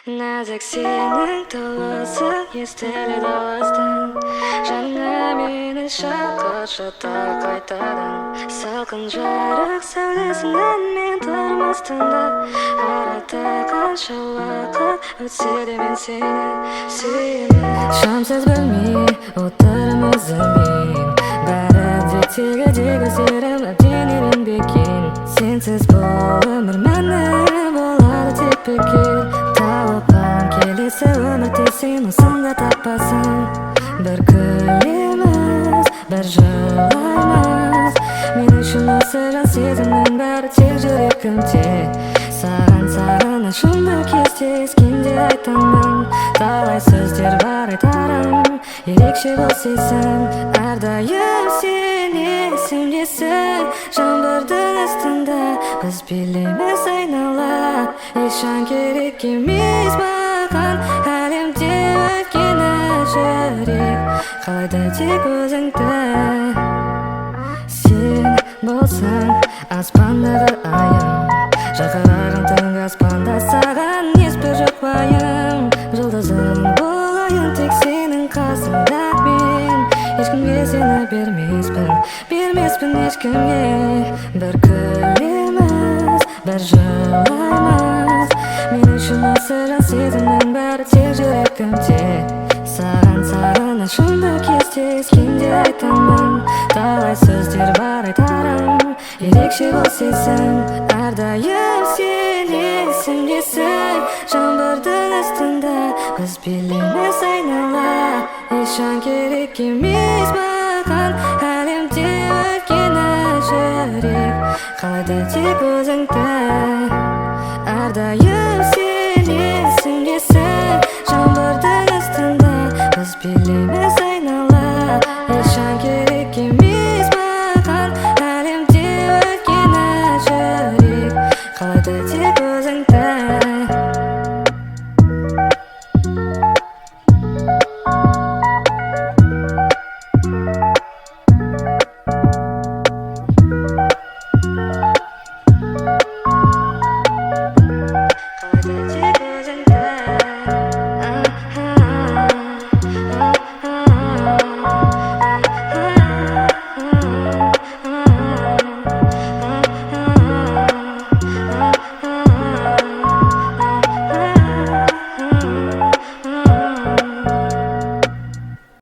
нәзік сенің дауысың естіледі алыстан. Жаңа мені шақыршы тағы қайтадан. Салқын жарық сәулесінен мен тұрмастанда. Арада қанша уақыт өтсе де мен сені сүйемін. Шамсыз бөлме отырмын өзімен, бәрі әдеттегідей көздерім әбден үйренбеген. Сенсіз бұл өмір мәні болады тек бекер. Тауып келесі өмірде сен осында таппасың. Бір күлеміз, бір жылаймыз. Мен үшін осы жан сезімнің бәрі тек жүрегімде. Саған сағынышымды кезде ескенде айтамын. Талай сөздер бар айтарым, ерекше бол сезім. Әрдайым сен есімдесің, жаңбырдың астында біз билейміз айнала. Ешжан керек емес маған әлемде өткені жүрек қалайды тек өзіңді. Сен болсаң аспандағы айым, жарқыраған түнгі аспанда саған ешбір жоқ уайым. Жұлдызым болайын тек сенің қасыңда мен, ешкімге сені бермеспін ешкімге. Бір күлеміз, бір жылаймыз. Мен үшін осы жан сезімнің бәрі тек жүрегімде. Саған сағынышымды кезде ескенде айтамын. Талай сөздер бар айтарым, ерекше бол сезім. Әрдайым сен есімдесің, жаңбырдың астында біз билейміз айнала. Ешжан керек емес маған әлемде өткені жүрек қалайды тек